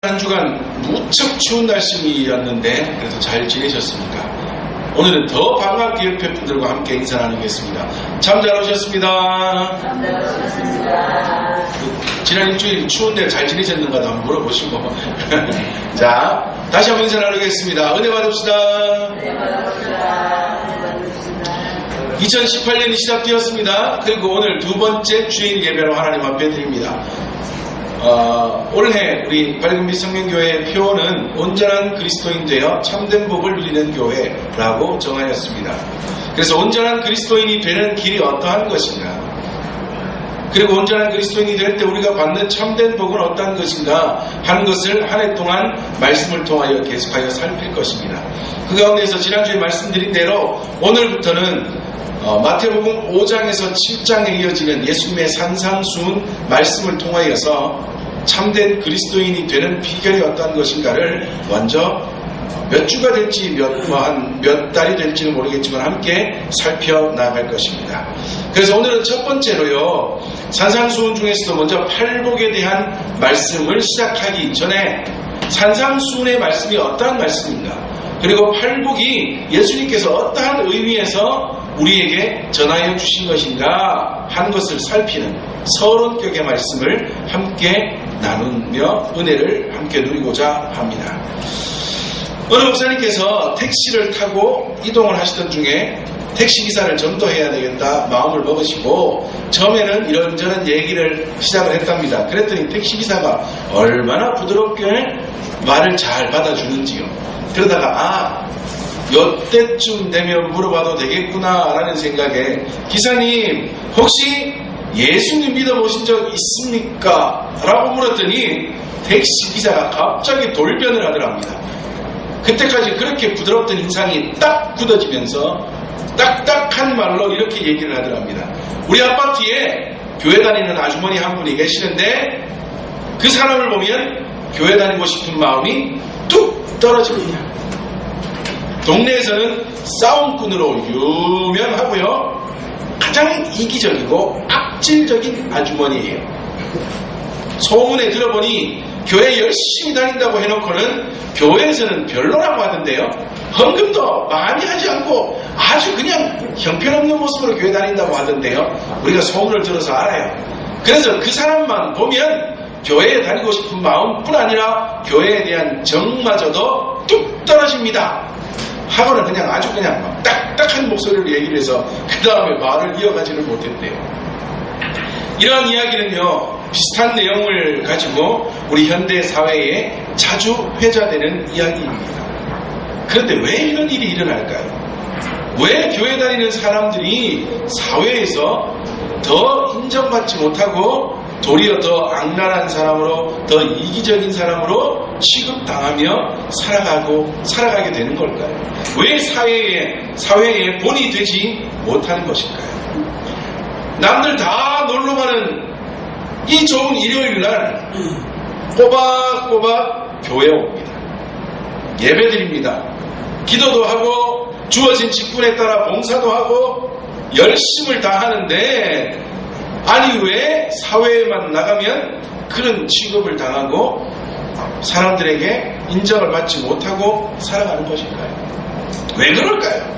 한 주간 무척 추운 날씨였는데 그래도 잘 지내셨습니까? 오늘은 더 반갑게 옆에 분들과 함께 인사 나누겠습니다. 참 잘 오셨습니다. 참 잘 오셨습니다. 지난 일주일 추운데 잘 지내셨는가 한번 물어보시고 자, 다시 한번 인사 나누겠습니다. 은혜 받읍시다. 은혜 받읍시다. 은혜 받읍시다. 2018년이 시작되었습니다. 그리고 오늘 두 번째 주일 예배로 하나님 앞에 드립니다. 올해 우리 밝은빛 성명교회의 표어는 온전한 그리스도인 되어 참된 복을 누리는 교회라고 정하였습니다. 그래서 온전한 그리스도인이 되는 길이 어떠한 것인가, 그리고 온전한 그리스도인이 될 때 우리가 받는 참된 복은 어떠한 것인가 하는 것을 한 해 동안 말씀을 통하여 계속하여 살필 것입니다. 그 가운데서 지난주에 말씀드린 대로 오늘부터는 마태복음 5장에서 7장에 이어지는 예수님의 산상수훈 말씀을 통하여서 참된 그리스도인이 되는 비결이 어떠한 것인가를 먼저 몇 주가 될지 몇 달이 될지는 모르겠지만 함께 살펴나갈 것입니다. 그래서 오늘은 첫 번째로요, 산상수훈 중에서도 먼저 팔복에 대한 말씀을 시작하기 전에 산상수훈의 말씀이 어떠한 말씀인가, 그리고 팔복이 예수님께서 어떠한 의미에서 우리에게 전하여 주신 것인가 하는 것을 살피는 서론격의 말씀을 함께 나누며 은혜를 함께 누리고자 합니다. 어느 목사님께서 택시를 타고 이동을 하시던 중에 택시기사를 전도해야 되겠다 마음을 먹으시고 처음에는 이런저런 얘기를 시작을 했답니다. 그랬더니 택시기사가 얼마나 부드럽게 말을 잘 받아주는지요. 그러다가 요때쯤 되면 물어봐도 되겠구나 라는 생각에, 기사님 혹시 예수님 믿어보신 적 있습니까? 라고 물었더니 택시기사가 갑자기 돌변을 하더랍니다. 그때까지 그렇게 부드럽던 인상이 딱 굳어지면서 딱딱한 말로 이렇게 얘기를 하더랍니다. 우리 아파트에 교회 다니는 아주머니 한 분이 계시는데 그 사람을 보면 교회 다니고 싶은 마음이 뚝 떨어집니다. 동네에서는 싸움꾼으로 유명하고요, 가장 이기적이고 악질적인 아주머니예요. 소문에 들어보니 교회 열심히 다닌다고 해놓고는 교회에서는 별로라고 하던데요, 헌금도 많이 하지 않고 아주 그냥 형편없는 모습으로 교회 다닌다고 하던데요, 우리가 소문을 들어서 알아요. 그래서 그 사람만 보면 교회에 다니고 싶은 마음뿐 아니라 교회에 대한 정마저도 뚝 떨어집니다 하고는 그냥 아주 그냥 막 딱딱한 목소리로 얘기를 해서 그 다음에 말을 이어가지를 못했대요. 이러한 이야기는요, 비슷한 내용을 가지고 우리 현대 사회에 자주 회자되는 이야기입니다. 그런데 왜 이런 일이 일어날까요? 왜 교회 다니는 사람들이 사회에서 더 인정받지 못하고 도리어 더 악랄한 사람으로, 더 이기적인 사람으로 취급당하며 살아가게 되는 걸까요? 왜 사회에 본이 되지 못하는 것일까요? 남들 다 놀러가는 이 좋은 일요일날 꼬박꼬박 교회에 옵니다. 예배드립니다. 기도도 하고 주어진 직분에 따라 봉사도 하고 열심을 다하는데, 아니 왜 사회에만 나가면 그런 취급을 당하고 사람들에게 인정을 받지 못하고 살아가는 것일까요? 왜 그럴까요?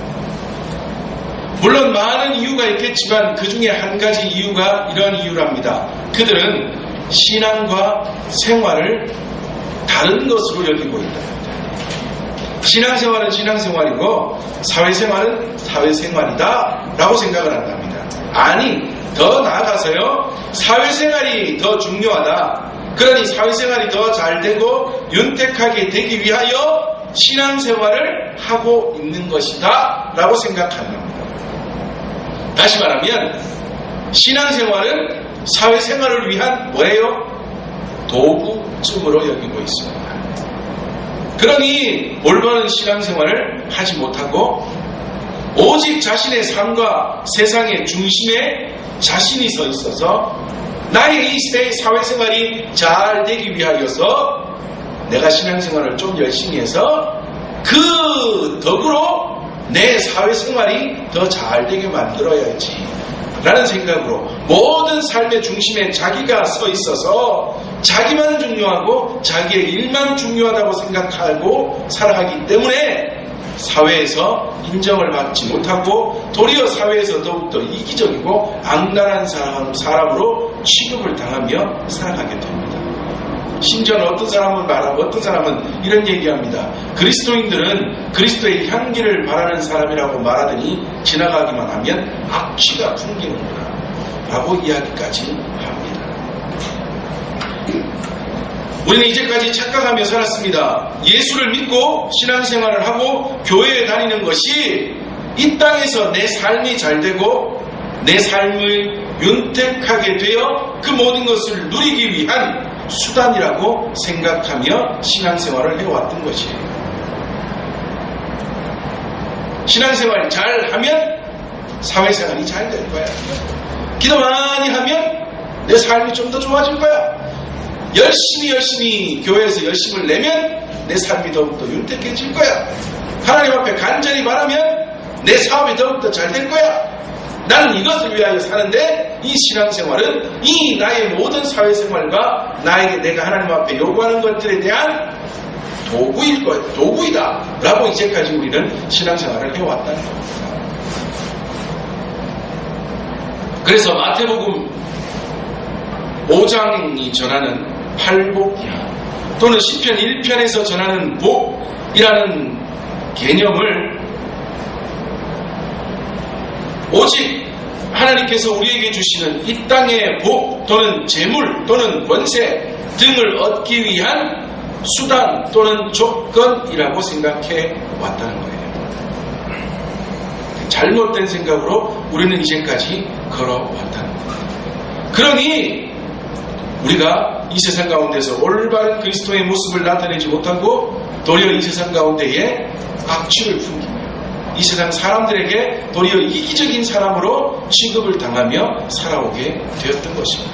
물론 많은 이유가 있겠지만 그 중에 한 가지 이유가 이런 이유랍니다. 그들은 신앙과 생활을 다른 것으로 여기고 있다. 신앙생활은 신앙생활이고 사회생활은 사회생활이다 라고 생각을 한답니다. 아니, 더 나아가서요, 사회생활이 더 중요하다, 그러니 사회생활이 더 잘되고 윤택하게 되기 위하여 신앙생활을 하고 있는 것이다 라고 생각하는 겁니다. 다시 말하면 신앙생활은 사회생활을 위한 뭐예요? 도구쯤으로 여기고 있습니다. 그러니 올바른 신앙생활을 하지 못하고 오직 자신의 삶과 세상의 중심에 자신이 서 있어서 나의 이 사회생활이 잘 되기 위하여서 내가 신앙생활을 좀 열심히 해서 그 덕으로 내 사회생활이 더 잘 되게 만들어야지 라는 생각으로 모든 삶의 중심에 자기가 서 있어서 자기만 중요하고 자기의 일만 중요하다고 생각하고 살아가기 때문에 사회에서 인정을 받지 못하고 도리어 사회에서 더욱더 이기적이고 악랄한 사람으로 취급을 당하며 살아가게 됩니다. 심지어는 어떤 사람은 말하고 어떤 사람은 이런 얘기합니다. 그리스도인들은 그리스도의 향기를 바라는 사람이라고 말하더니 지나가기만 하면 악취가 풍기는구나 라고 이야기까지 합니다. 우리는 이제까지 착각하며 살았습니다. 예수를 믿고 신앙생활을 하고 교회에 다니는 것이 이 땅에서 내 삶이 잘 되고 내 삶을 윤택하게 되어 그 모든 것을 누리기 위한 수단이라고 생각하며 신앙생활을 해왔던 것이에요. 신앙생활 잘하면 사회생활이 잘 될 거야. 기도 많이 하면 내 삶이 좀 더 좋아질 거야. 열심히 교회에서 열심을 내면 내 삶이 더욱더 윤택해질 거야. 하나님 앞에 간절히 바라면 내 사업이 더욱더 잘 될 거야. 나는 이것을 위하여 사는데 이 신앙생활은 이 나의 모든 사회생활과 나에게 내가 하나님 앞에 요구하는 것들에 대한 도구이다 라고 이제까지 우리는 신앙생활을 해왔다는 겁니다. 그래서 마태복음 5장이 전하는 팔복이야 또는 시편 1편에서 전하는 복이라는 개념을 오직 하나님께서 우리에게 주시는 이 땅의 복 또는 재물 또는 권세 등을 얻기 위한 수단 또는 조건이라고 생각해 왔다는 거예요. 잘못된 생각으로 우리는 이제까지 걸어왔다는 거예요. 그러니 우리가 이 세상 가운데서 올바른 그리스도의 모습을 나타내지 못하고 도리어 이 세상 가운데에 악취를 풍기며 이 세상 사람들에게 도리어 이기적인 사람으로 취급을 당하며 살아오게 되었던 것입니다.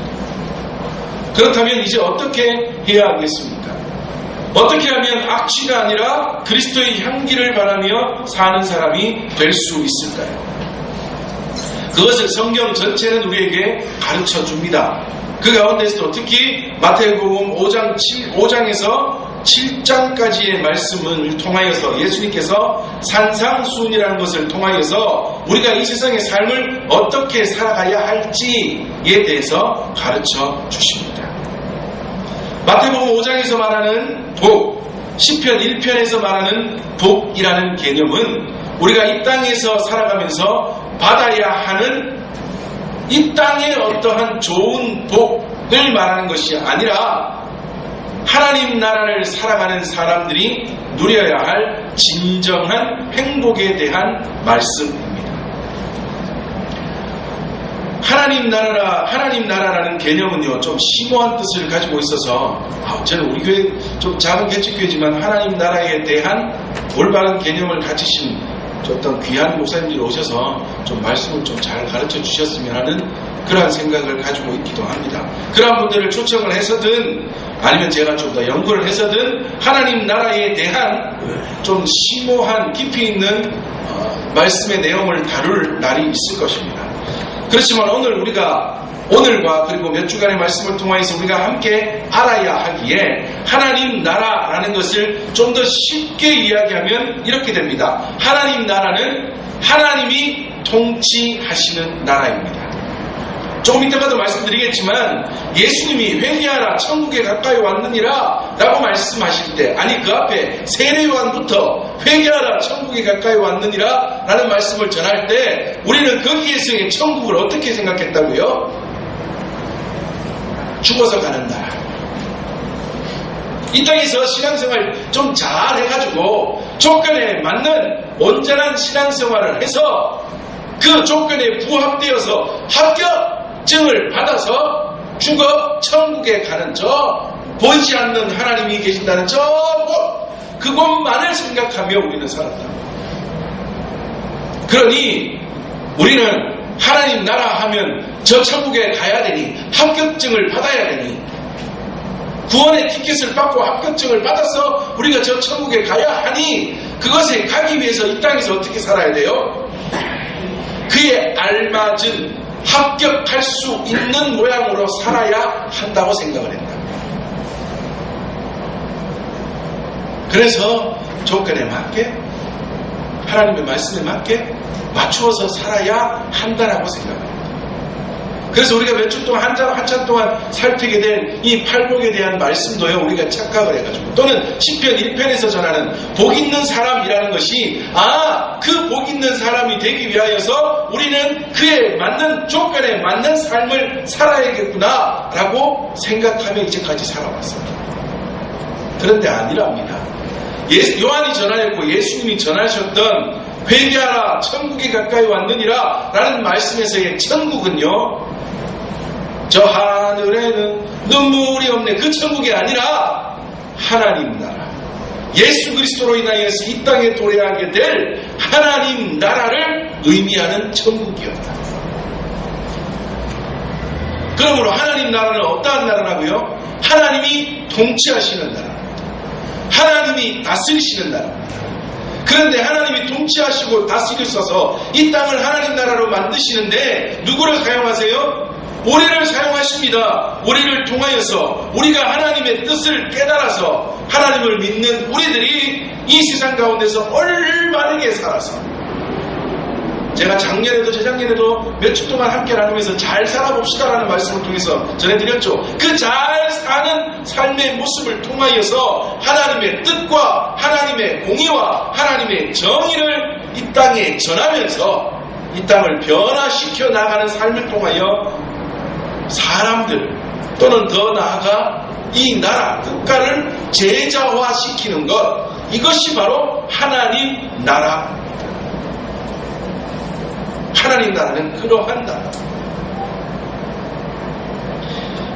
그렇다면 이제 어떻게 해야 하겠습니까? 어떻게 하면 악취가 아니라 그리스도의 향기를 바라며 사는 사람이 될 수 있을까요? 그것을 성경 전체는 우리에게 가르쳐 줍니다. 그 가운데서도 특히 마태복음 5장에서 7장까지의 말씀을 통하여서 예수님께서 산상수훈이라는 것을 통하여서 우리가 이 세상의 삶을 어떻게 살아가야 할지에 대해서 가르쳐 주십니다. 마태복음 5장에서 말하는 복, 시편 1편에서 말하는 복이라는 개념은 우리가 이 땅에서 살아가면서 받아야 하는 이 땅의 어떠한 좋은 복을 말하는 것이 아니라 하나님 나라를 살아가는 사람들이 누려야 할 진정한 행복에 대한 말씀입니다. 하나님 나라라는 개념은요, 좀 심오한 뜻을 가지고 있어서, 저는 우리 교회 좀 작은 개척교회지만 하나님 나라에 대한 올바른 개념을 가지신 어떤 귀한 목사님들이 오셔서 좀 말씀을 좀 잘 가르쳐 주셨으면 하는 그러한 생각을 가지고 있기도 합니다. 그러한 분들을 초청을 해서든 아니면 제가 좀 더 연구를 해서든 하나님 나라에 대한 좀 심오한 깊이 있는 말씀의 내용을 다룰 날이 있을 것입니다. 그렇지만 오늘과 그리고 몇 주간의 말씀을 통해서 우리가 함께 알아야 하기에 하나님 나라라는 것을 좀 더 쉽게 이야기하면 이렇게 됩니다. 하나님 나라는 하나님이 통치하시는 나라입니다. 조금 이따가도 말씀드리겠지만 예수님이 회개하라 천국에 가까이 왔느니라 라고 말씀하실 때, 아니 그 앞에 세례요한부터 회개하라 천국에 가까이 왔느니라 라는 말씀을 전할 때 우리는 거기에서의 천국을 어떻게 생각했다고요? 죽어서 가는 나라. 이 땅에서 신앙생활 좀 잘 해가지고 조건에 맞는 온전한 신앙생활을 해서 그 조건에 부합되어서 합격증을 받아서 죽어 천국에 가는 저 보이지 않는 하나님이 계신다는 저 그것만을 생각하며 우리는 살았다. 그러니 우리는 하나님 나라 하면 저 천국에 가야 되니 합격증을 받아야 되니 구원의 티켓을 받고 합격증을 받아서 우리가 저 천국에 가야 하니 그것에 가기 위해서 이 땅에서 어떻게 살아야 돼요? 그에 알맞은 합격할 수 있는 모양으로 살아야 한다고 생각을 했다. 그래서 조건에 맞게 하나님의 말씀에 맞게 맞추어서 살아야 한다라고 생각합니다. 그래서 우리가 몇 주 동안 한참 동안 살피게 된 이 팔복에 대한 말씀도요, 우리가 착각을 해가지고, 또는 시편 1편에서 전하는 복 있는 사람이라는 것이, 그 복 있는 사람이 되기 위하여서 우리는 그에 맞는 조건에 맞는 삶을 살아야겠구나 라고 생각하며 이제까지 살아왔습니다. 그런데 아니랍니다. 요한이 전하였고 예수님이 전하셨던 회개하라 천국이 가까이 왔느니라 라는 말씀에서의 천국은요, 저 하늘에는 눈물이 없네, 그 천국이 아니라 하나님 나라, 예수 그리스도로 인하여서 이 땅에 도래하게 될 하나님 나라를 의미하는 천국이었다. 그러므로 하나님 나라는 어떠한 나라라고요? 하나님이 통치하시는 나라, 하나님이 다스리시는 나라입니다. 그런데 하나님이 통치하시고 다스리셔서 이 땅을 하나님 나라로 만드시는데 누구를 사용하세요? 우리를 사용하십니다. 우리를 통하여서 우리가 하나님의 뜻을 깨달아서 하나님을 믿는 우리들이 이 세상 가운데서 올바르게 살아서, 제가 작년에도 재작년에도 몇 주 동안 함께 나누면서 잘 살아봅시다라는 말씀을 통해서 전해드렸죠. 그 잘 사는 삶의 모습을 통하여서 하나님의 뜻과 하나님의 공의와 하나님의 정의를 이 땅에 전하면서 이 땅을 변화시켜 나가는 삶을 통하여 사람들, 또는 더 나아가 이 나라 국가를 제자화시키는 것, 이것이 바로 하나님 나라. 하나님 나라는 그러한 나라.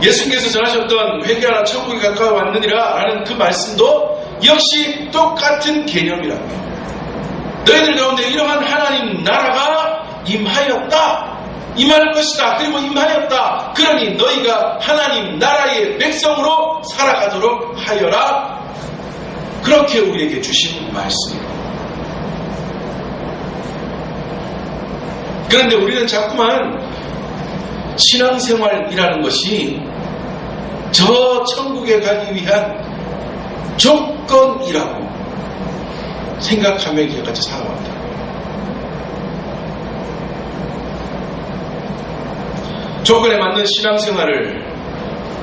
예수님께서 전하셨던 회개하라 천국이 가까이 왔느니라 라는 그 말씀도 역시 똑같은 개념이라고요. 너희들 가운데 이러한 하나님 나라가 임하였다, 임할 것이다, 그리고 임하였다. 그러니 너희가 하나님 나라의 백성으로 살아가도록 하여라. 그렇게 우리에게 주신 말씀입니다. 그런데 우리는 자꾸만 신앙생활이라는 것이 저 천국에 가기 위한 조건이라고 생각하며 이제까지 살아왔다. 조건에 맞는 신앙생활을,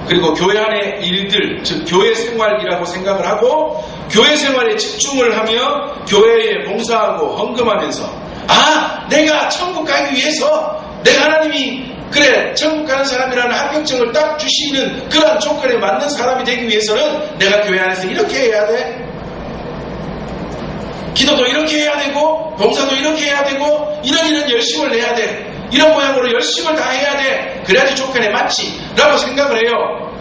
그리고 교회 안의 일들, 즉 교회 생활이라고 생각을 하고 교회 생활에 집중을 하며 교회에 봉사하고 헌금하면서, 내가 천국 가기 위해서, 내가 하나님이 그래 천국 가는 사람이라는 합격증을 딱 주시는 그러한 조건에 맞는 사람이 되기 위해서는 내가 교회 안에서 이렇게 해야 돼, 기도도 이렇게 해야 되고 봉사도 이렇게 해야 되고 이런 열심을 내야 돼, 이런 모양으로 열심을 다 해야 돼, 그래야지 조건에 맞지 라고 생각을 해요.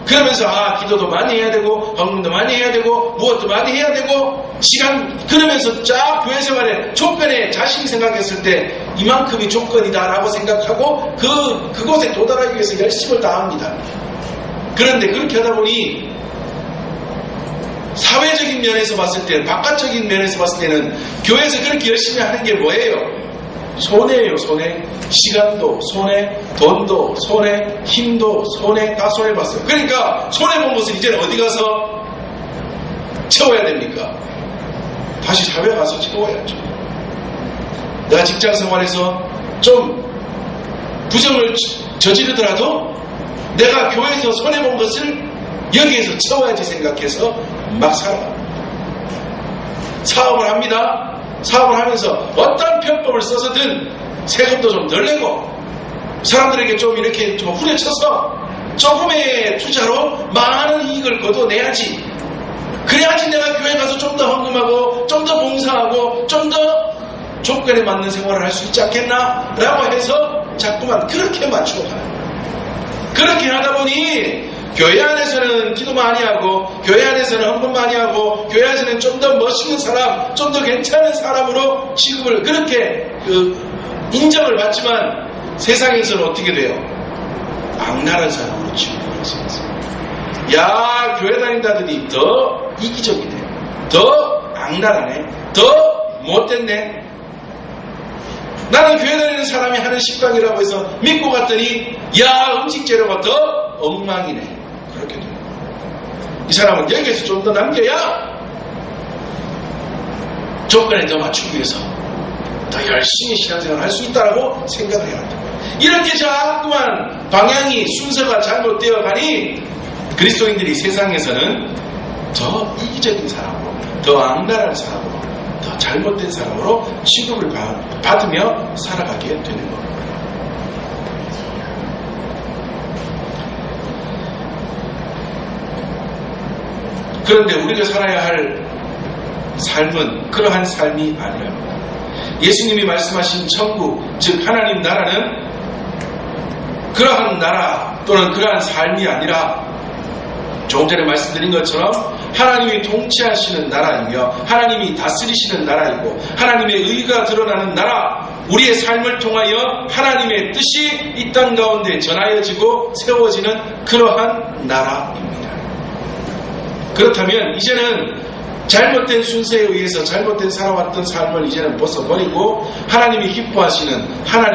그러면서 기도도 많이 해야 되고 헌금도 많이 해야 되고 무엇도 많이 해야 되고, 시간 그러면서 쫙 교회 생활에 조건에 자신이 생각했을 때 이만큼이 조건이다 라고 생각하고 그곳에 도달하기 위해서 열심을 다합니다. 그런데 그렇게 하다 보니 사회적인 면에서 봤을 때는, 바깥적인 면에서 봤을 때는 교회에서 그렇게 열심히 하는 게 뭐예요? 손해예요. 손해. 시간도 손해, 돈도 손해, 힘도 손해, 다 손해봤어요. 그러니까 손해본 것을 이제는 어디 가서 채워야 됩니까? 다시 사회에 가서 채워야죠. 내가 직장생활에서 좀 부정을 저지르더라도 내가 교회에서 손해본 것을 여기에서 채워야지 생각해서 막 살아갑니다. 사업을 합니다. 사업을 하면서 어떤 편법을 써서든 세금도 좀 덜 내고 사람들에게 좀 이렇게 좀 후려쳐서 조금의 투자로 많은 이익을 거둬내야지. 그래야지 내가 교회 가서 좀 더 헌금하고 좀 더 봉사하고 좀 더 조건에 맞는 생활을 할 수 있지 않겠나 라고 해서 자꾸만 그렇게 맞춰가요. 그렇게 하다 보니 교회 안에서는 기도 많이 하고 교회 안에서는 헌금 많이 하고 교회 안에서는 좀 더 멋있는 사람, 좀 더 괜찮은 사람으로 취급을 그렇게 인정을 받지만 세상에서는 어떻게 돼요? 악랄한 사람으로 취급을 하시면서, 야, 교회 다닌다더니 더 이기적이네, 더 악랄하네, 더 못됐네. 나는 교회 다니는 사람이 하는 식당이라고 해서 믿고 갔더니 야, 음식 재료가 더 엉망이네. 그렇게 돼요. 이 사람은 여기에서 좀 더 남겨야 조건에 더 맞추기 위해서 더 열심히 신앙생활을 할 수 있다라고 생각을 해야 한다. 이렇게 자꾸만 방향이 순서가 잘못되어 가니 그리스도인들이 세상에서는 더 이기적인 사람으로, 더 악랄한 사람으로, 더 잘못된 사람으로 취급을 받으며 살아가게 되는 겁니다. 그런데 우리가 살아야 할 삶은 그러한 삶이 아니랍니다. 예수님이 말씀하신 천국, 즉 하나님 나라는 그러한 나라 또는 그러한 삶이 아니라 조금 전에 말씀드린 것처럼 하나님이 통치하시는 나라이며 하나님이 다스리시는 나라이고 하나님의 의가 드러나는 나라, 우리의 삶을 통하여 하나님의 뜻이 이 땅 가운데 전하여지고 세워지는 그러한 나라입니다. 그렇다면 이제는 잘못된 순서에 의해서 잘못된 살아왔던 삶을 이제는 벗어버리고 하나님이 기뻐하시는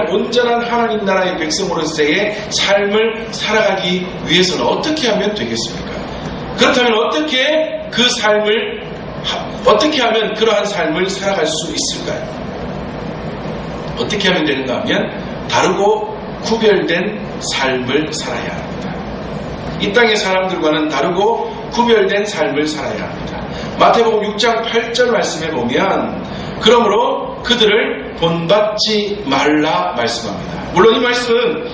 온전한 하나님 나라의 백성으로서의 삶을 살아가기 위해서는 어떻게 하면 되겠습니까? 그렇다면 어떻게 하면 그러한 삶을 살아갈 수 있을까요? 어떻게 하면 되는가 하면 다르고 구별된 삶을 살아야 합니다. 이 땅의 사람들과는 다르고 구별된 삶을 살아야 합니다. 마태복음 6장 8절 말씀에 보면 그러므로 그들을 본받지 말라 말씀합니다. 물론 이 말씀은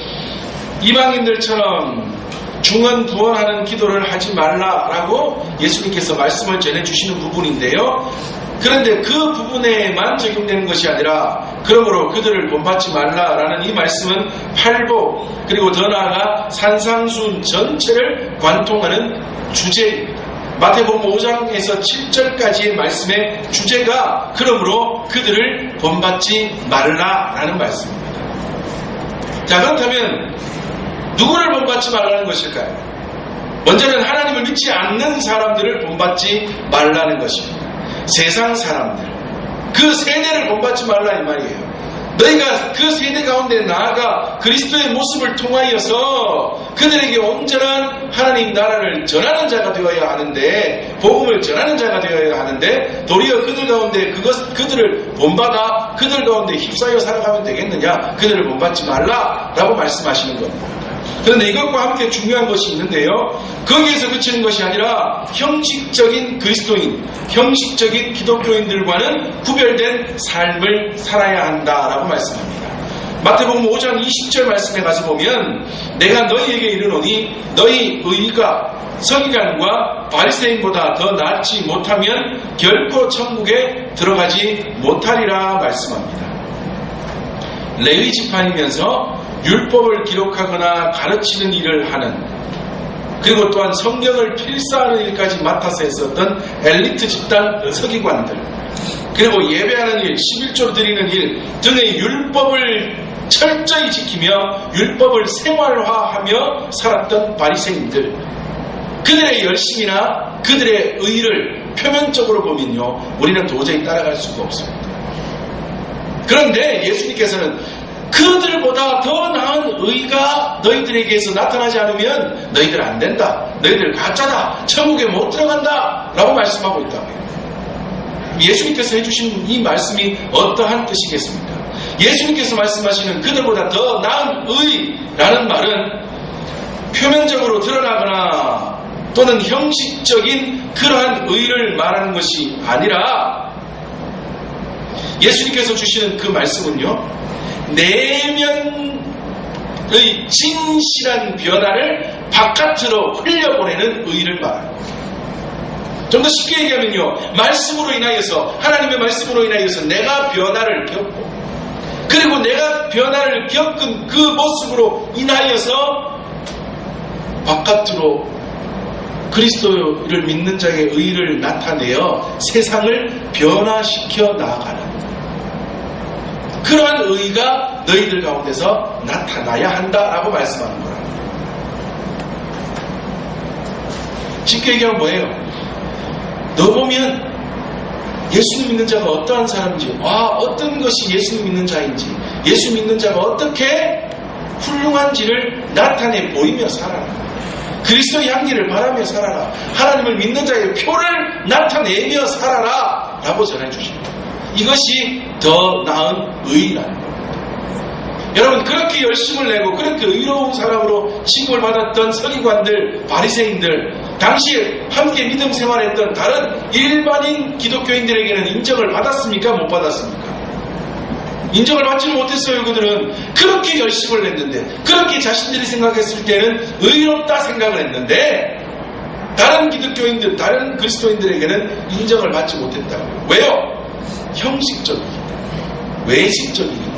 이방인들처럼 중언부언하는 기도를 하지 말라라고 예수님께서 말씀을 전해주시는 부분인데요. 그런데 그 부분에만 적용되는 것이 아니라 그러므로 그들을 본받지 말라라는 이 말씀은 팔복 그리고 더 나아가 산상순 전체를 관통하는 주제입니다. 마태복음 5장에서 7절까지의 말씀의 주제가 그러므로 그들을 본받지 말라라는 말씀입니다. 자, 그렇다면 누구를 본받지 말라는 것일까요? 먼저는 하나님을 믿지 않는 사람들을 본받지 말라는 것입니다. 세상 사람들, 그 세대를 본받지 말라 이 말이에요. 너희가 그 세대 가운데 나아가 그리스도의 모습을 통하여서 그들에게 온전한 하나님 나라를 전하는 자가 되어야 하는데, 복음을 전하는 자가 되어야 하는데 도리어 그들 가운데 그들을 본받아 그들 가운데 휩싸여 살아가면 되겠느냐? 그들을 본받지 말라라고 말씀하시는 겁니다. 그런데 이것과 함께 중요한 것이 있는데요. 거기에서 그치는 것이 아니라 형식적인 그리스도인, 형식적인 기독교인들과는 구별된 삶을 살아야 한다라고 말씀합니다. 마태복음 5장 20절 말씀에 가서 보면 내가 너희에게 이르노니 너희 의가 서기관과 바리새인보다 더 낫지 못하면 결코 천국에 들어가지 못하리라 말씀합니다. 레위 지파이면서 율법을 기록하거나 가르치는 일을 하는, 그리고 또한 성경을 필사하는 일까지 맡아서 했었던 엘리트 집단 서기관들, 그리고 예배하는 일, 11조 드리는 일 등의 율법을 철저히 지키며 율법을 생활화하며 살았던 바리새인들, 그들의 열심이나 그들의 의를 표면적으로 보면요, 우리는 도저히 따라갈 수가 없습니다. 그런데 예수님께서는 그들보다 더 나은 의가 너희들에게서 나타나지 않으면 너희들 안 된다, 너희들 가짜다, 천국에 못 들어간다 라고 말씀하고 있다고요. 예수님께서 해주신 이 말씀이 어떠한 뜻이겠습니까? 예수님께서 말씀하시는 그들보다 더 나은 의라는 말은 표면적으로 드러나거나 또는 형식적인 그러한 의를 말하는 것이 아니라 예수님께서 주시는 그 말씀은요, 내면의 진실한 변화를 바깥으로 흘려보내는 의를 말합니다. 좀 더 쉽게 얘기하면요, 말씀으로 인하여서, 하나님의 말씀으로 인하여서 내가 변화를 겪고, 그리고 내가 변화를 겪은 그 모습으로 인하여서 바깥으로 그리스도를 믿는 자의 의를 나타내어 세상을 변화시켜 나아가는 그러한 의가 너희들 가운데서 나타나야 한다라고 말씀하는 거예요. 쉽게 얘기하면 뭐예요? 너 보면 예수님 믿는 자가 어떠한 사람인지, 어떤 것이 예수님 믿는 자인지, 예수 믿는 자가 어떻게 훌륭한지를 나타내 보이며 살아라. 그리스도의 향기를 바라며 살아라. 하나님을 믿는 자의 표를 나타내며 살아라 라고 전해 주십니다. 이것이 더 나은 의라는 겁니다. 여러분, 그렇게 열심을 내고 그렇게 의로운 사람으로 취급을 받았던 서기관들, 바리새인들, 당시에 함께 믿음 생활했던 다른 일반인 기독교인들에게는 인정을 받았습니까? 못 받았습니까? 인정을 받지 못했어요. 그들은 그렇게 열심을 냈는데, 그렇게 자신들이 생각했을 때는 의롭다 생각을 했는데, 다른 기독교인들, 다른 그리스도인들에게는 인정을 받지 못했다고요. 왜요? 형식적이기 때문에, 외식적이기 때문에.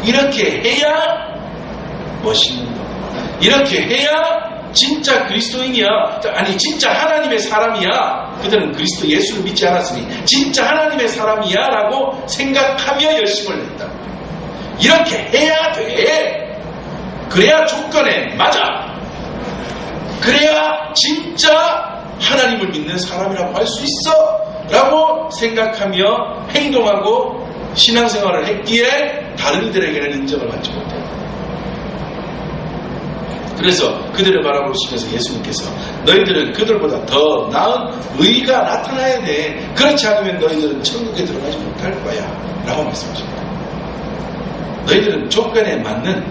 이렇게 해야 멋있는 겁니다. 이렇게 해야 진짜 그리스도인이야. 아니, 진짜 하나님의 사람이야. 그들은 그리스도 예수를 믿지 않았으니 진짜 하나님의 사람이야 라고 생각하며 열심을 냈다. 이렇게 해야 돼. 그래야 조건에 맞아. 그래야 진짜 하나님을 믿는 사람이라고 할 수 있어 라고 생각하며 행동하고 신앙생활을 했기에 다른 이들에게는 인정을 받지 못해요. 그래서 그들을 바라보시면서 예수님께서 너희들은 그들보다 더 나은 의가 나타나야 돼. 그렇지 않으면 너희들은 천국에 들어가지 못할 거야 라고 말씀하십니다. 너희들은 조건에 맞는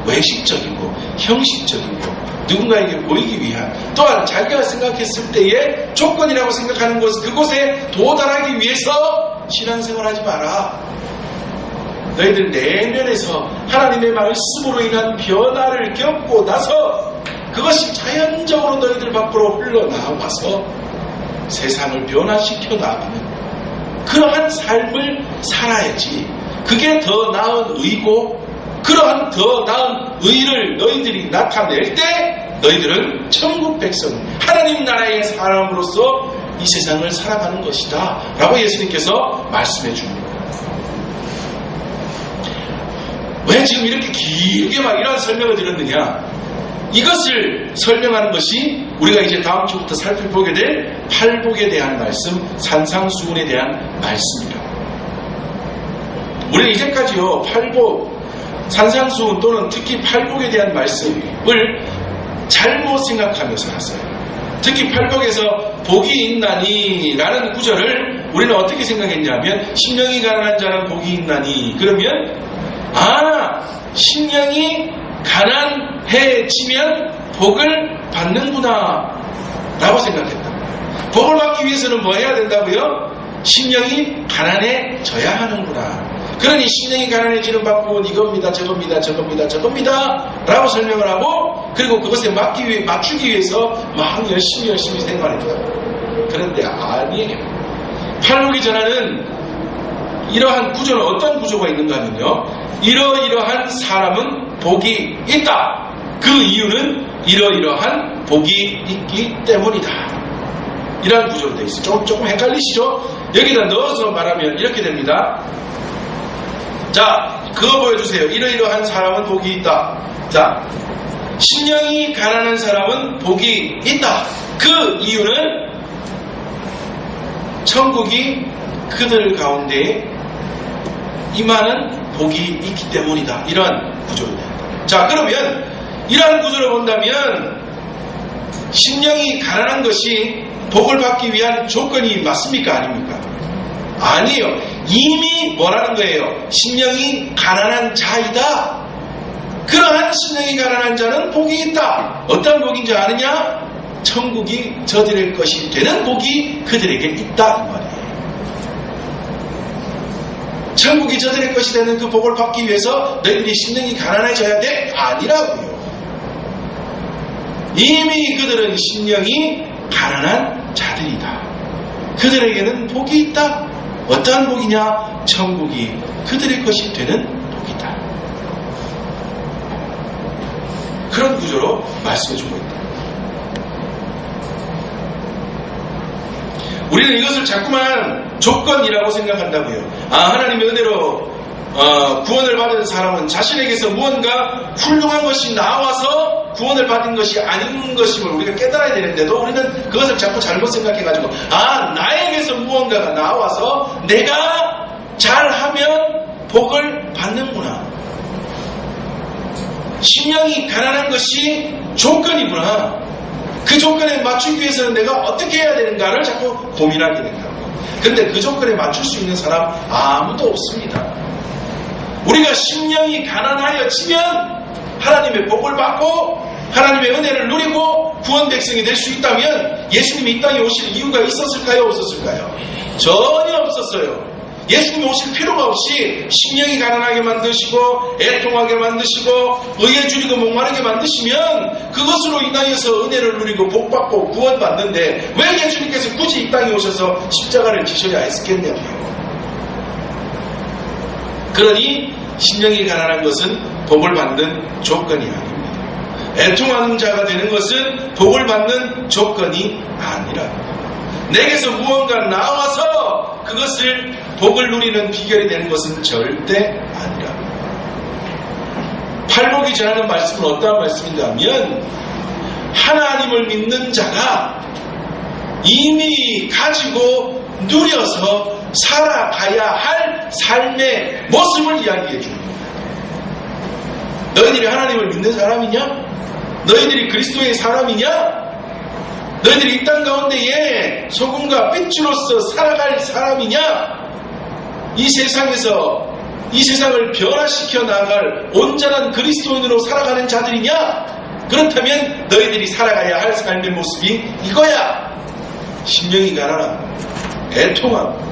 외식적이고 형식적이고 누군가에게 보이기 위한, 또한 자기가 생각했을 때의 조건이라고 생각하는 곳, 그곳에 도달하기 위해서 신앙생활하지 마라. 너희들 내면에서 하나님의 말씀으로 인한 변화를 겪고 나서 그것이 자연적으로 너희들 밖으로 흘러나와서 세상을 변화시켜 나가는 그러한 삶을 살아야지. 그게 더 나은 의고, 그러한 더 나은 의를 너희들이 나타낼 때 너희들은 천국 백성, 하나님 나라의 사람으로서 이 세상을 살아가는 것이다 라고 예수님께서 말씀해 줍니다. 왜 지금 이렇게 길게 막 이런 설명을 드렸느냐? 이것을 설명하는 것이 우리가 이제 다음 주부터 살펴보게 될 팔복에 대한 말씀, 산상수훈에 대한 말씀이다. 우리는 이제까지요, 팔복, 산상수훈 또는 특히 팔복에 대한 말씀을 잘못 생각하며 살았어요. 특히 팔복에서 복이 있나니 라는 구절을 우리는 어떻게 생각했냐면, 심령이 가난한 자는 복이 있나니, 그러면 심령이 가난해지면 복을 받는구나 라고 생각했다. 복을 받기 위해서는 뭐 해야 된다고요? 심령이 가난해져야 하는구나. 그러니 심령이 가난해지는 방법은 이겁니다, 저겁니다, 저겁니다, 저겁니다 라고 설명을 하고, 그리고 그것에 맞추기 위해서 막 열심히 생활했다. 그런데 아니에요. 팔복이 전하는 이러한 구조는 어떤 구조가 있는가 하면요, 이러이러한 사람은 복이 있다. 그 이유는 이러이러한 복이 있기 때문이다. 이러한 구조로 되어 있어요. 조금 헷갈리시죠? 여기다 넣어서 말하면 이렇게 됩니다. 자, 그거 보여주세요. 이러이러한 사람은 복이 있다. 자, 심령이 가난한 사람은 복이 있다. 그 이유는 천국이 그들 가운데 임하는 복이 있기 때문이다. 이러한 구조로 됩니다. 자, 그러면 이러한 구조로 본다면 심령이 가난한 것이 복을 받기 위한 조건이 맞습니까? 아닙니까? 아니에요. 이미 뭐라는 거예요? 심령이 가난한 자이다. 그러한 심령이 가난한 자는 복이 있다. 어떤 복인지 아느냐? 천국이 저들의 것이 되는 복이 그들에게 있다 이 말이에요. 천국이 저들의 것이 되는 그 복을 받기 위해서 너희들이 심령이 가난해져야 돼? 아니라고요. 이미 그들은 심령이 가난한 자들이다. 그들에게는 복이 있다. 어떠한 복이냐? 천국이 그들의 것이 되는 복이다. 그런 구조로 말씀해주고 있다. 우리는 이것을 자꾸만 조건이라고 생각한다고요. 하나님의 은혜로 구원을 받은 사람은 자신에게서 무언가 훌륭한 것이 나와서 구원을 받은 것이 아닌 것임을 우리가 깨달아야 되는데도 우리는 그것을 자꾸 잘못 생각해가지고 나에게서 무언가가 나와서 내가 잘하면 복을 받는구나. 심령이 가난한 것이 조건이구나. 그 조건에 맞추기 위해서는 내가 어떻게 해야 되는가를 자꾸 고민하게 된다고. 그런데 그 조건에 맞출 수 있는 사람 아무도 없습니다. 우리가 심령이 가난하여지면 하나님의 복을 받고 하나님의 은혜를 누리고 구원 백성이 될 수 있다면 예수님이 이 땅에 오실 이유가 있었을까요? 없었을까요? 전혀 없었어요. 예수님이 오실 필요가 없이 심령이 가난하게 만드시고 애통하게 만드시고 의에 줄이고 목마르게 만드시면 그것으로 인하여서 은혜를 누리고 복받고 구원받는데 왜 예수님께서 굳이 이 땅에 오셔서 십자가를 지셔야 했겠냐고요. 그러니 심령이 가난한 것은 복을 받는 조건이 아닙니다. 애통하는 자가 되는 것은 복을 받는 조건이 아니라 내게서 무언가 나와서 그것을 복을 누리는 비결이 되는 것은 절대 아니라. 팔복이 전하는 말씀은 어떠한 말씀인가 하면 하나님을 믿는 자가 이미 가지고 누려서 살아가야 할 삶의 모습을 이야기해 줍니다. 너희들이 하나님을 믿는 사람이냐? 너희들이 그리스도의 사람이냐? 너희들이 이 땅 가운데에 소금과 빛으로서 살아갈 사람이냐? 이 세상에서 이 세상을 변화시켜 나갈 온전한 그리스도인으로 살아가는 자들이냐? 그렇다면 너희들이 살아가야 할 삶의 모습이 이거야. 심령이 가난하고 애통하고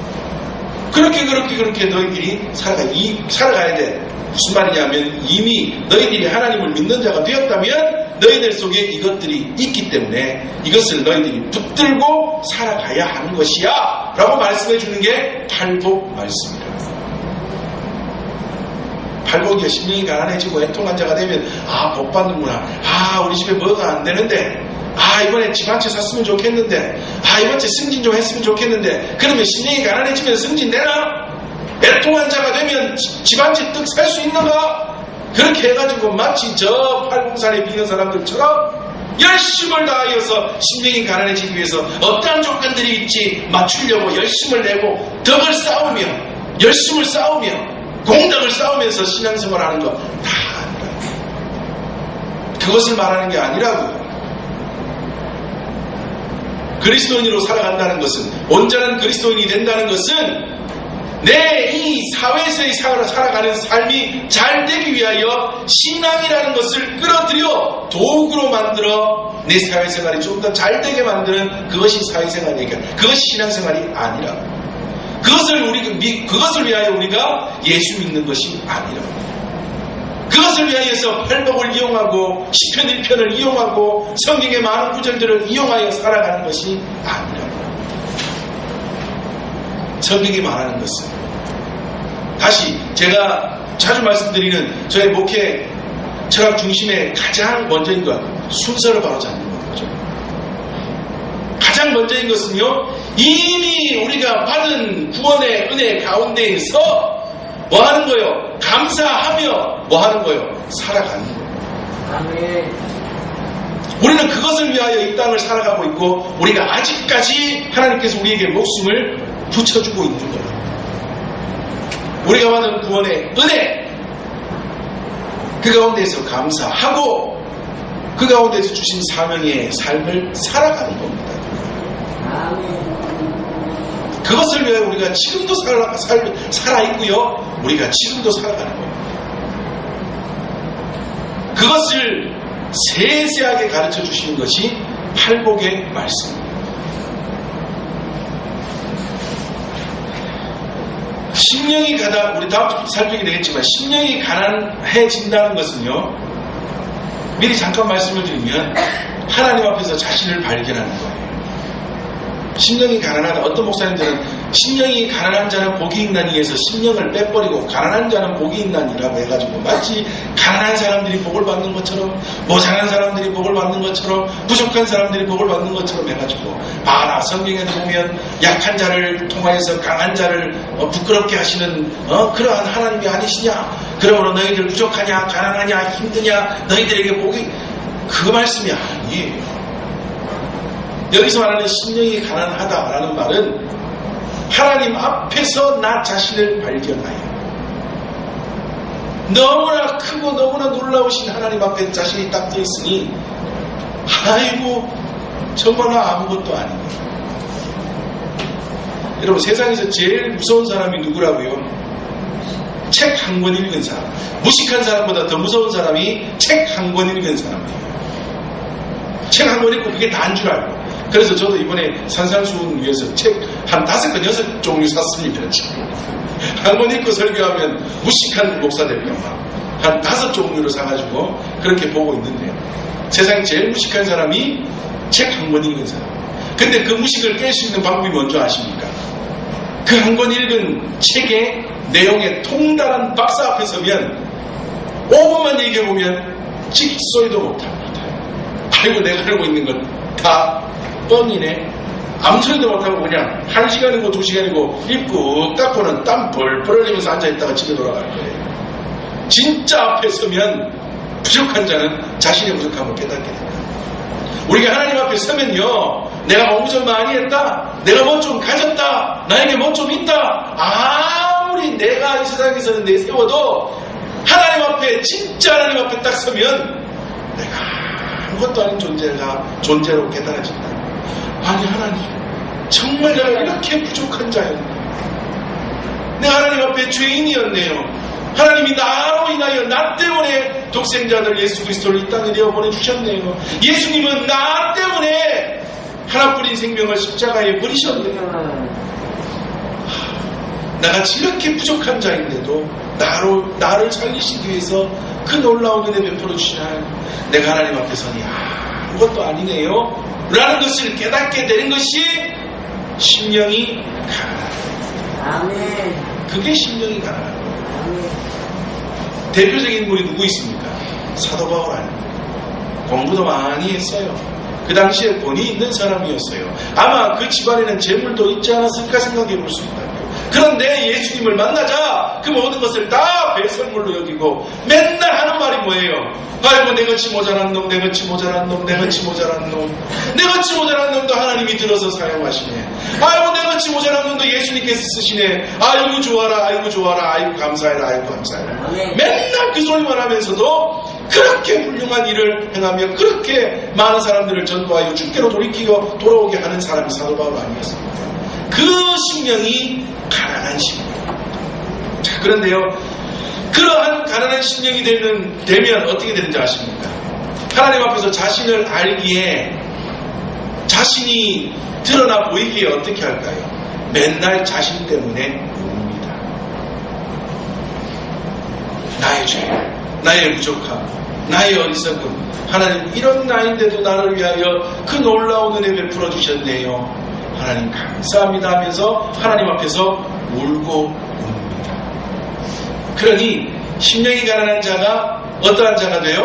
그렇게 너희들이 살아가야 돼. 무슨 말이냐면 이미 너희들이 하나님을 믿는 자가 되었다면 너희들 속에 이것들이 있기 때문에 이것을 너희들이 붙들고 살아가야 하는 것이야 라고 말씀해 주는 게 팔복 말씀이다. 팔복이 심령이 가난해지고 애통한 자가 되면 복 받는구나. 우리 집에 뭐가 안 되는데 이번에 집 한 채 샀으면 좋겠는데 이번 주 승진 좀 했으면 좋겠는데 그러면 심령이 가난해지면 승진 되나? 애통한 자가 되면 집 한 채 떡 살 수 있는가? 그렇게 해가지고 마치 저 팔공산에 비는 사람들처럼 열심을 다하여서 심령이 가난해지기 위해서 어떠한 조건들이 있지 맞추려고 열심을 내고 덕을 쌓으며 열심을 쌓으며 공덕을 쌓으면서 신앙생활하는 거 다 아니라. 그것을 말하는 게 아니라고요. 그리스도인으로 살아간다는 것은 온전한 그리스도인이 된다는 것은 내 이 사회에서의 살아가는 삶이 잘 되기 위하여 신앙이라는 것을 끌어들여 도구로 만들어 내 사회생활이 좀 더 잘 되게 만드는 그것이 사회생활이니까 그것이 신앙생활이 아니라 그것을 위하여 우리가 예수 믿는 것이 아니라 그것을 위하여서 팔복을 이용하고 시편 1편을 이용하고 성경의 많은 구절들을 이용하여 살아가는 것이 아니라 성경이 말하는 것은 다시 제가 자주 말씀드리는 저의 목회 철학 중심의 가장 먼저인 것 순서를 바로 잡는 거죠. 가장 먼저인 것은요 이미 우리가 받은 구원의 은혜 가운데에서 뭐 하는 거예요? 감사하며 뭐 하는 거예요? 살아가는 거예요. 아멘. 우리는 그것을 위하여 이 땅을 살아가고 있고 우리가 아직까지 하나님께서 우리에게 목숨을 붙여주고 있는 거예요. 우리가 받은 구원의 은혜 그 가운데에서 감사하고 그 가운데에서 주신 사명의 삶을 살아가는 겁니다. 아멘. 그것을 위하여 우리가 지금도 살아있고요 우리가 지금도 살아가는 겁니다. 그것을 세세하게 가르쳐 주시는 것이 팔복의 말씀입니다. 심령이 우리 다음 주 살피게 되겠지만 심령이 가난해진다는 것은요 미리 잠깐 말씀을 드리면 하나님 앞에서 자신을 발견하는 거예요. 심령이 가난하다. 어떤 목사님들은 심령이 가난한 자는 복이 있나니에서 심령을 빼버리고 가난한 자는 복이 있나니라고 해가지고 마치 가난한 사람들이 복을 받는 것처럼 모자란 사람들이 복을 받는 것처럼 부족한 사람들이 복을 받는 것처럼 해가지고 봐라 성경에 보면 약한 자를 통하여서 강한 자를 부끄럽게 하시는 그러한 하나님이 아니시냐. 그러므로 너희들 부족하냐 가난하냐 힘드냐 너희들에게 복이 그 말씀이 아니에요. 여기서 말하는 심령이 가난하다라는 말은 하나님 앞에서 나 자신을 발견하여 너무나 크고 너무나 놀라우신 하나님 앞에 자신이 딱 서 있으니 아이고 정말 나 아무것도 아니네. 여러분, 세상에서 제일 무서운 사람이 누구라고요? 책 한 권 읽은 사람. 무식한 사람보다 더 무서운 사람이 책 한 권 읽은 사람이에요. 책 한 권 읽고 그게 다인 줄 알고. 그래서 저도 이번에 산상수훈 위해서 책 한 5권, 6종류 샀습니다. 지금. 한 권 읽고 설교하면 무식한 목사들이요. 한 5종류로 사가지고 그렇게 보고 있는데요. 세상 제일 무식한 사람이 책 한 권 읽은 사람. 근데 그 무식을 깰 수 있는 방법이 뭔지 아십니까? 그 한 권 읽은 책의 내용에 통달한 박사 앞에 서면 5분만 얘기해보면 찍소리도 못합니다. 아이고, 내가 알고 있는 건 다 뻥이네. 아무 소리도 못하고 그냥 1시간이고 2시간이고 입고 닦고는 땀 뻘뻘 흘리면서 앉아있다가 집에 돌아갈 거예요. 진짜 앞에 서면 부족한 자는 자신의 부족함을 깨닫게 됩니다. 우리가 하나님 앞에 서면요, 내가 공부 좀 많이 했다, 내가 뭐 좀 가졌다, 나에게 뭐 좀 있다, 아무리 내가 이 세상에서는 내세워도 하나님 앞에, 진짜 하나님 앞에 딱 서면 내가 아무것도 아닌 존재로 깨달아진다. 아니, 하나님, 정말 내가 이렇게 부족한 자였나? 내가 하나님 앞에 죄인이었네요. 하나님이 나로 인하여, 나 때문에 독생자들 예수 그리스도를 이 땅에 내어 보내주셨네요. 예수님은 나 때문에 하나뿐인 생명을 십자가에 버리셨네요. 나같이 이렇게 부족한 자인데도 나를 살리시기 위해서 그 놀라운 은혜 베풀어 주신 하나님, 내가 하나님 앞에 서니 아무것도 아니네요 라는 것을 깨닫게 되는 것이 심령이 가난한 거예요. 아멘. 그게 심령이 가난한 거예요. 대표적인 인물이 누구 있습니까? 사도 바울 아닙니까? 공부도 많이 했어요. 그 당시에 본이 있는 사람이었어요. 아마 그 집안에는 재물도 있지 않았을까 생각해 볼 수 있다. 그런데 예수님을 만나자 그 모든 것을 다 배설물로 여기고 맨날 하는 말이 뭐예요? 아이고, 내같이 모자란 놈, 내같이 모자란 놈, 내같이 모자란 놈, 내같이 모자란 놈도 하나님이 들어서 사용하시네. 아이고, 내같이 모자란 놈도 예수님께서 쓰시네. 아이고 좋아라, 아이고 좋아라, 아이고 감사해라, 아이고 감사해라. 맨날 그 소리만 하면서도 그렇게 훌륭한 일을 행하며 그렇게 많은 사람들을 전도하여 주께로 돌이키고 돌아오게 하는 사람이 사도 바울 아니었습니까? 그 심령이 가난한 심령. 자, 그런데요, 그러한 가난한 심령이 되면 어떻게 되는지 아십니까? 하나님 앞에서 자신을 알기에, 자신이 드러나 보이기에 어떻게 할까요? 맨날 자신 때문에 웁니다. 나의 죄, 나의 부족함, 나의 어리석음, 하나님 이런 나인데도 나를 위하여 그 놀라운 은혜 베풀어 주셨네요. 하나님 감사합니다 하면서 하나님 앞에서 울고 웁니다. 그러니 심령이 가난한 자가 어떠한 자가 돼요?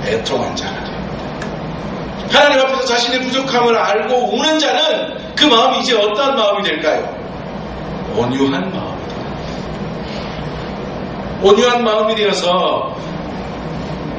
애통한 자가 됩니다. 하나님 앞에서 자신의 부족함을 알고 우는 자는 그 마음이 이제 어떠한 마음이 될까요? 온유한 마음이 됩니다. 온유한 마음이 되어서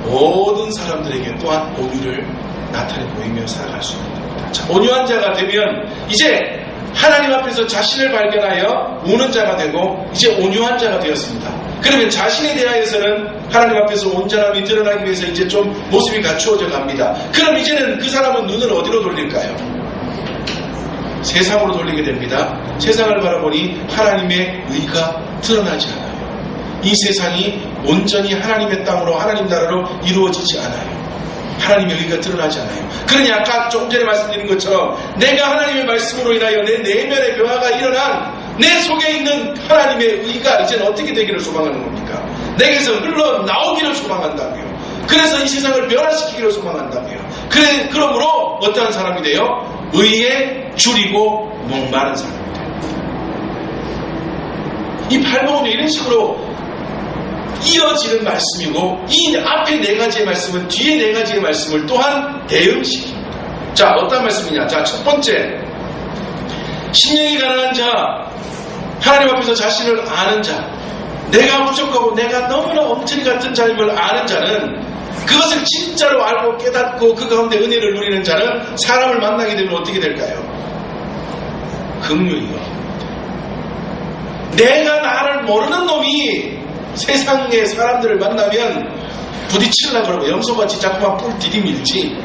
모든 사람들에게 또한 온유를 나타내 보이며 살아갈 수 있는 겁니다. 자, 온유한 자가 되면 이제 하나님 앞에서 자신을 발견하여 우는 자가 되고 이제 온유한 자가 되었습니다. 그러면 자신에 대하여서는 하나님 앞에서 온전함이 드러나기 위해서 이제 좀 모습이 갖추어져 갑니다. 그럼 이제는 그 사람은 눈을 어디로 돌릴까요? 세상으로 돌리게 됩니다. 세상을 바라보니 하나님의 의가 드러나지 않아요. 이 세상이 온전히 하나님의 땅으로, 하나님 나라로 이루어지지 않아요. 하나님의 의가 드러나지 않아요. 그러니 아까 조금 전에 말씀드린 것처럼 내가 하나님의 말씀으로 인하여 내 내면의 변화가 일어난 내 속에 있는 하나님의 의가 이제는 어떻게 되기를 소망하는 겁니까? 내게서 흘러나오기를 소망한다고요. 그래서 이 세상을 변화시키기를 소망한다고요. 그러므로 어떠한 사람이 돼요? 의에 줄이고 목마른 사람이 돼요. 이 팔복은요, 이런 식으로 이어지는 말씀이고 이 앞에 4가지의 말씀은 뒤에 4가지의 말씀을 또한 대응시킵니다. 자, 어떤 말씀이냐? 자, 첫 번째, 심령이 가난한 자, 하나님 앞에서 자신을 아는 자, 내가 부족하고 내가 너무나 엉터리 같은 자인 걸 아는 자는, 그것을 진짜로 알고 깨닫고 그 가운데 은혜를 누리는 자는 사람을 만나게 되면 어떻게 될까요? 긍휼히 여깁니다. 내가 나를 모르는 놈이 세상의 사람들을 만나면 부딪히려고 그러고 염소같이 자꾸만 뿔 디디밀지,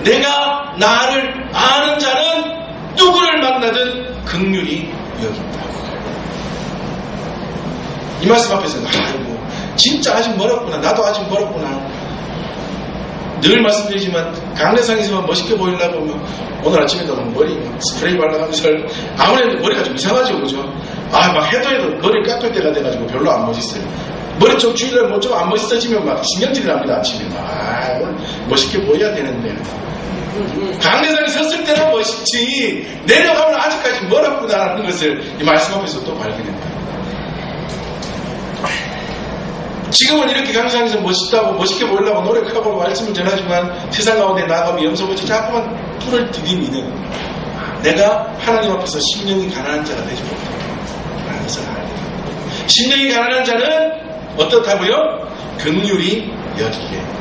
내가 나를 아는 자는 누구를 만나든 긍휼히 여긴다. 이 말씀 앞에서는 아이고 진짜 아직 멀었구나. 나도 아직 멀었구나. 늘 말씀드리지만 강례상에서만 멋있게 보이려고 오늘 아침에도 머리 스프레이 발라가면서 아무래도 머리가 좀 이상하죠, 그죠? 막 해도 머리 깎을 때가 돼가지고 별로 안 멋있어요. 머리 좀 줄이려면 뭐 좀 안 멋있어지면 막 신경질이 납니다, 아침에. 오늘 멋있게 보여야 되는데. 강례상에 섰을 때는 멋있지 내려가면 아직까지 멀었구나라는 것을 이 말씀 앞에서 또 발견합니다. 지금은 이렇게 강상에서 멋있다고 멋있게 보이려고 노력하고 말씀을 전하지만 세상 가운데 나가면 염소같이 자꾸만 뿔을 들이미는 내가 하나님 앞에서 심령이 가난한 자가 되지 못한다는 것을 알게 됩니다. 심령이 가난한 자는 어떻다고요? 긍휼히 여기게 됩니다.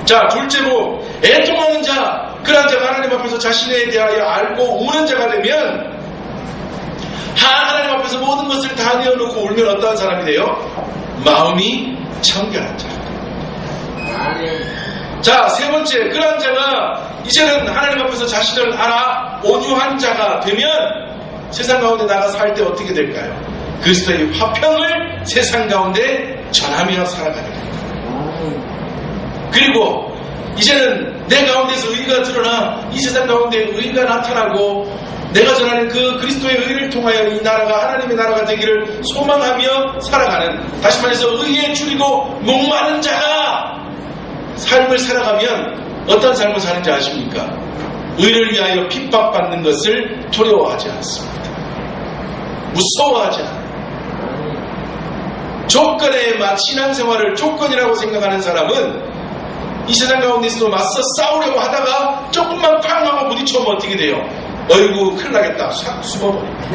자, 둘째로 애통하는 자, 그런 자가 하나님 앞에서 자신에 대하여 알고 우는 자가 되면 하나님 앞에서 모든 것을 다 내어놓고 울면 어떠한 사람이 돼요? 마음이 청결한 자. 자, 세 번째, 그러한 자가 이제는 하나님 앞에서 자신을 알아 온유한 자가 되면 세상 가운데 나가 살 때 어떻게 될까요? 그리스도의 화평을 세상 가운데 전하며 살아가게 됩니다. 그리고 이제는 내 가운데서 의가 드러나 이 세상 가운데 의가 나타나고 내가 전하는 그 그리스도의 의를 통하여 이 나라가 하나님의 나라가 되기를 소망하며 살아가는, 다시 말해서 의에 줄이고 목마른 자가 삶을 살아가면 어떤 삶을 사는지 아십니까? 의를 위하여 핍박받는 것을 두려워하지 않습니다. 무서워하지 않아요. 조건에 신앙생활을 조건이라고 생각하는 사람은 이 세상 가운데서도 맞서 싸우려고 하다가 조금만 팡 하고 부딪혀면 어떻게 돼요? 어이구 큰일 나겠다 싹 숨어버립니다.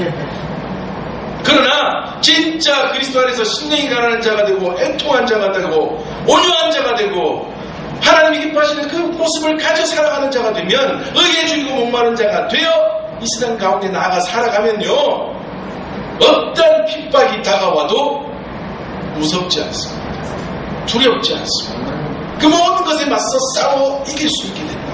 그러나 진짜 그리스도 안에서 심령이 가난한 자가 되고 애통한 자가 되고 온유한 자가 되고 하나님이 기뻐하시는 그 모습을 가져 살아가는 자가 되면 의에 줄이고 목마른 자가 되어 이 세상 가운데 나아가 살아가면요 어떤 핍박이 다가와도 무섭지 않습니다. 두렵지 않습니다. 그 모든 것에 맞서 싸워 이길 수 있게 된다.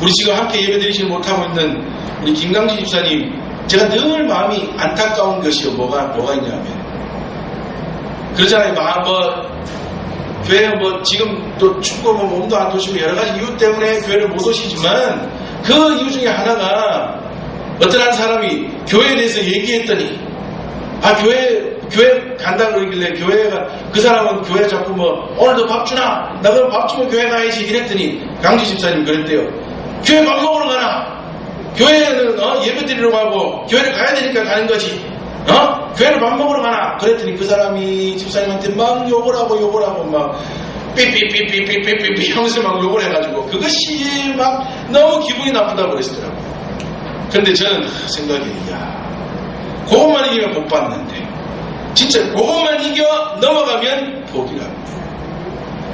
우리 지금 함께 예배드리지 못하고 있는 우리 김강지 집사님, 제가 늘 마음이 안타까운 것이요. 뭐가 있냐면 그러잖아요. 교회 지금 또 춥고 몸도 안 좋으시고 여러 가지 이유 때문에 교회를 못 오시지만 그 이유 중에 하나가 어떤 한 사람이 교회에 대해서 얘기했더니 교회 간다고 그러길래 교회가 그 사람은 교회 자꾸 오늘도 밥 주나? 나 그럼 밥 주면 교회 가야지 이랬더니 강지 집사님 그랬대요. 교회 밥 먹으러 가나? 교회는 예배 드리러 가고 교회를 가야 되니까 가는 거지. 교회를 밥 먹으러 가나? 그랬더니 그 사람이 집사님한테 막 욕을 하고 막 삐삐삐삐삐삐삐삐 하면서 막 욕을 해가지고 그것이 막 너무 기분이 나쁘다고 그랬더라고요. 근데 저는 생각이 그것만 이기면 복 받는데 진짜 그것만 이겨 넘어가면 복이라고.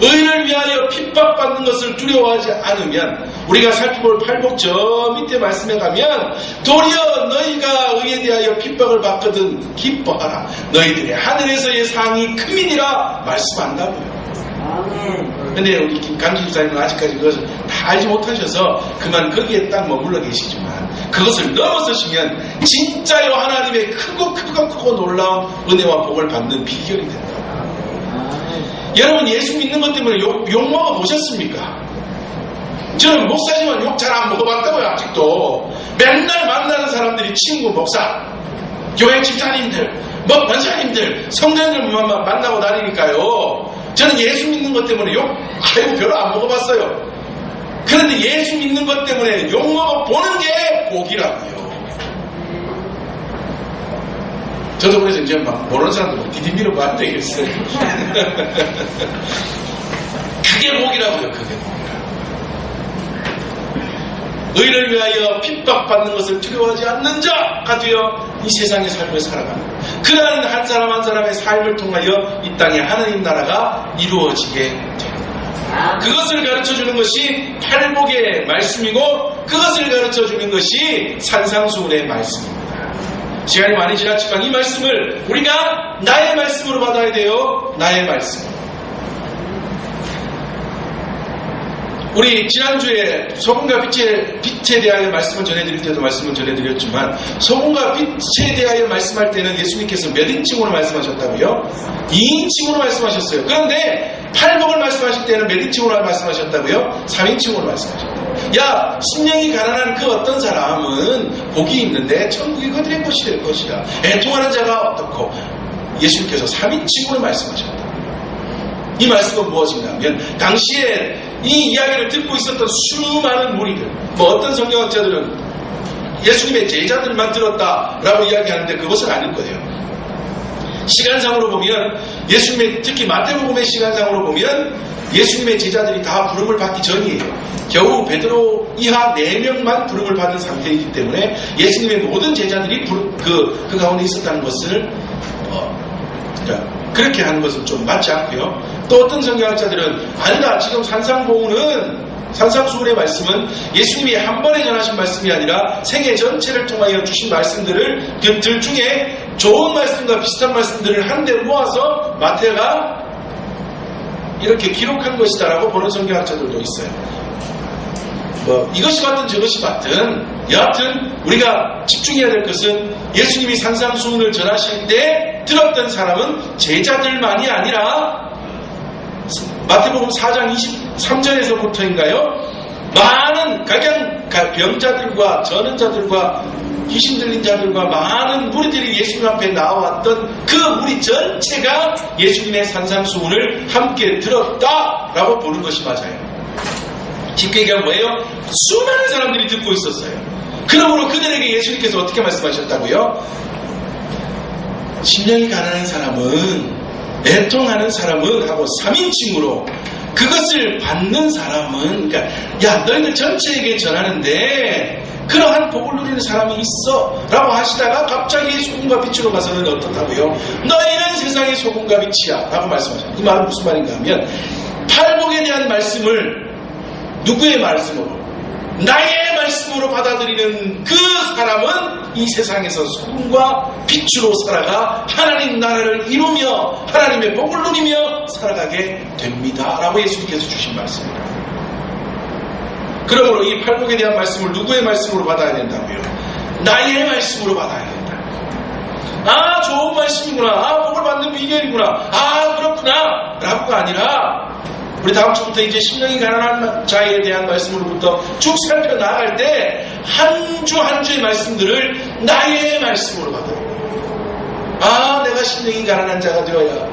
의를 위하여 핍박받는 것을 두려워하지 않으면 우리가 살펴볼 팔복 저 밑에 말씀에 가면 도리어 너희가 의에 대하여 핍박을 받거든 기뻐하라. 너희들의 하늘에서의 상이 크민이라 말씀한다고요. 근데 우리 김강지 집사님은 아직까지 그것을 다 알지 못하셔서 그만 거기에 딱 머물러 계시지만 그것을 넘어서시면 진짜요 하나님의 크고 놀라운 은혜와 복을 받는 비결이 된다. 여러분 예수 믿는 것 때문에 욕 먹어 보셨습니까? 저는 목사지만 욕 잘 안 먹어봤다고요. 아직도 맨날 만나는 사람들이 친구 목사, 교회 집사님들, 권사님들, 성도님들만 만나고 다니니까요. 저는 예수 믿는 것 때문에 욕 별로 안 먹어봤어요. 그런데 예수 믿는 것 때문에 욕 먹어보는 게 복이라고요. 저도 그래서 이제 막 모르는 사람들 디디미로 봐야 되겠어요. 그게 복이라고요. 그게 복이라고. 의를 위하여 핍박받는 것을 두려워하지 않는 자가 되어 이 세상의 삶을 살아가는 그러한 한 사람 한 사람의 삶을 통하여 이 땅에 하나님 나라가 이루어지게 됩니다. 그것을 가르쳐주는 것이 팔복의 말씀이고 그것을 가르쳐주는 것이 산상수훈의 말씀입니다. 시간이 많이 지났지만 이 말씀을 우리가 나의 말씀으로 받아야 돼요. 나의 말씀. 우리 지난주에 소금과 빛에 대하여 말씀을 전해드릴 때도 말씀을 전해드렸지만 소금과 빛에 대하여 말씀할 때는 예수님께서 몇 인칭으로 말씀하셨다고요? 2인칭으로 말씀하셨어요. 그런데 팔복을 말씀하실 때는 몇 인칭으로 말씀하셨다고요? 3인칭으로 말씀하셨다고요. 야, 심령이 가난한 그 어떤 사람은 복이 있는데 천국이 그들의 것이 될 것이야. 애통하는 자가 어떻고? 예수님께서 3인칭으로 말씀하셨다. 이 말씀은 무엇이냐면 당시에 이 이야기를 듣고 있었던 수많은 무리들, 어떤 성경학자들은 예수님의 제자들만 들었다라고 이야기하는데 그것은 아닐 거예요. 시간상으로 보면 예수님의, 특히 마태복음의 시간상으로 보면 예수님의 제자들이 다 부름을 받기 전이에요. 겨우 베드로 이하 4명만 부름을 받은 상태이기 때문에 예수님의 모든 제자들이 그 가운데 있었다는 것을 그렇게 하는 것은 좀 맞지 않고요. 또 어떤 성경학자들은 아니다, 지금 산상수훈의 말씀은 예수님이 한 번에 전하신 말씀이 아니라 생애 전체를 통하여 주신 말씀들을 들 중에 좋은 말씀과 비슷한 말씀들을 한데 모아서 마태가 이렇게 기록한 것이다라고 보는 성경학자들도 있어요. 이것이 맞든 저것이 맞든 여하튼 우리가 집중해야 될 것은 예수님이 산상수훈을 전하실 때 들었던 사람은 제자들만이 아니라 마태복음 4장 23절에서부터인가요? 많은 각양 병자들과 전원자들과 귀신 들린 자들과 많은 무리들이 예수님 앞에 나왔던 그 무리 전체가 예수님의 산상수훈을 함께 들었다라고 보는 것이 맞아요. 쉽게 얘기하면 뭐예요? 수많은 사람들이 듣고 있었어요. 그러므로 그들에게 예수님께서 어떻게 말씀하셨다고요? 심령이 가난한 사람은, 애통하는 사람은 하고 3인칭으로 그것을 받는 사람은, 그러니까 야, 너희들 전체에게 전하는데 그러한 복을 누리는 사람이 있어 라고 하시다가 갑자기 소금과 빛으로 가서는 어떻다고요? 너희는 세상의 소금과 빛이야 라고 말씀하셨어요. 이 말은 무슨 말인가 하면 팔복에 대한 말씀을 누구의 말씀으로? 나의 말씀으로 받아들이는 그 사람은 이 세상에서 소금과 빛으로 살아가 하나님 나라를 이루며 하나님의 복을 누리며 살아가게 됩니다 라고 예수님께서 주신 말씀입니다. 그러므로 이 팔복에 대한 말씀을 누구의 말씀으로 받아야 된다고요? 나의 말씀으로 받아야 된다. 아, 좋은 말씀이구나. 복을 받는 비결이구나. 그렇구나 라고가 아니라 우리 다음 주부터 이제 심령이 가난한 자에 대한 말씀으로부터 쭉 살펴나갈 때 한 주 한 주의 말씀들을 나의 말씀으로 받아요. 내가 심령이 가난한 자가 되어야,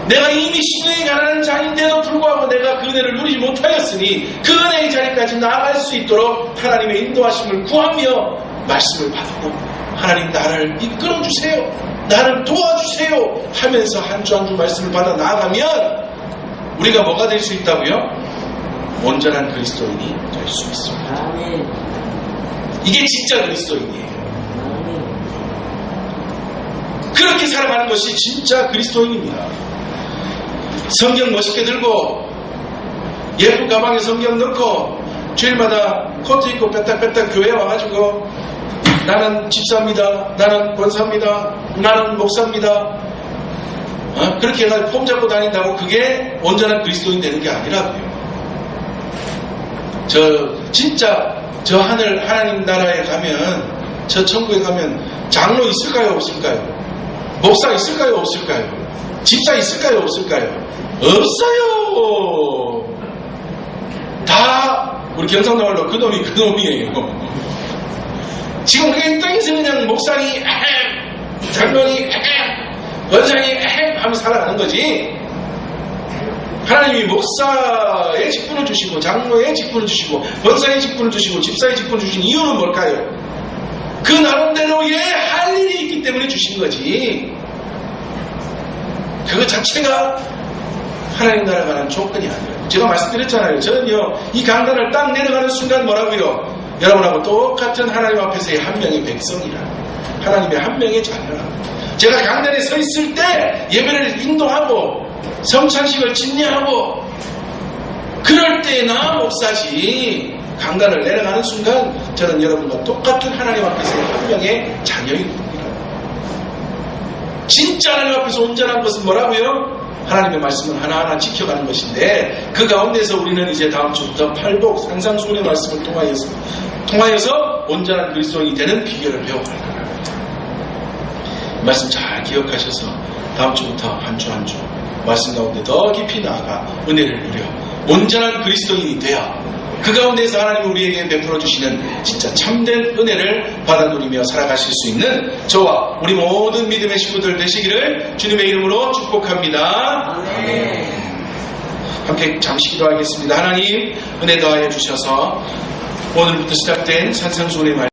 내가 이미 심령이 가난한 자인데도 불구하고 내가 그 은혜를 누리지 못하였으니 그 은혜의 자리까지 나아갈 수 있도록 하나님의 인도하심을 구하며 말씀을 받고 하나님 나를 이끌어주세요, 나를 도와주세요 하면서 한 주 한 주 말씀을 받아 나아가면 우리가 뭐가 될 수 있다고요? 온전한 그리스도인이 될 수 있습니다. 이게 진짜 그리스도인이에요. 그렇게 살아가는 것이 진짜 그리스도인입니다. 성경 멋있게 들고 예쁜 가방에 성경 넣고 주일마다 코트 입고 빼딱빼딱 교회 와가지고 나는 집사입니다, 나는 권사입니다, 나는 목사입니다, 그렇게 해서 폼 잡고 다닌다고 그게 온전한 그리스도인 되는 게 아니라고요. 진짜 저 하나님 나라에 가면, 저 천국에 가면 장로 있을까요, 없을까요? 목사 있을까요, 없을까요? 집사 있을까요, 없을까요? 없어요. 다 우리 경상도 말로 그놈이에요. 지금 그게 땅에서 그냥 목사니 장로니 원장이 하면서 살아가는 거지. 하나님이 목사의 직분을 주시고 장로의 직분을 주시고 권사의 직분을 주시고 집사의 직분을 주신 이유는 뭘까요? 그 나름대로의 할 일이 있기 때문에 주신 거지. 그거 자체가 하나님 나라 가는 조건이 아니에요. 제가 말씀드렸잖아요. 저는요, 이 강단을 딱 내려가는 순간 뭐라고요? 여러분하고 똑같은 하나님 앞에서의 한 명의 백성이라, 하나님의 한 명의 자녀라. 제가 강단에 서 있을 때 예배를 인도하고 성찬식을 진례하고 그럴 때 나 목사지, 강단을 내려가는 순간 저는 여러분과 똑같은 하나님 앞에서의 한 명의 자녀입니다. 진짜 하나님 앞에서 온전한 것은 뭐라고요? 하나님의 말씀을 하나하나 지켜가는 것인데 그 가운데서 우리는 이제 다음 주부터 팔복 산상수훈의 말씀을 통하여서 온전한 그리스도인이 되는 비결을 배워갈 거예요. 이 말씀 잘 기억하셔서 다음 주부터 한 주 한 주 말씀 가운데 더 깊이 나아가 은혜를 누려 온전한 그리스도인이 되어 그 가운데서 하나님이 우리에게 베풀어 주시는 진짜 참된 은혜를 받아 누리며 살아가실 수 있는 저와 우리 모든 믿음의 식구들 되시기를 주님의 이름으로 축복합니다. 아멘. 함께 잠시 기도하겠습니다. 하나님 은혜 더하여 주셔서 오늘부터 시작된 산상수훈의 말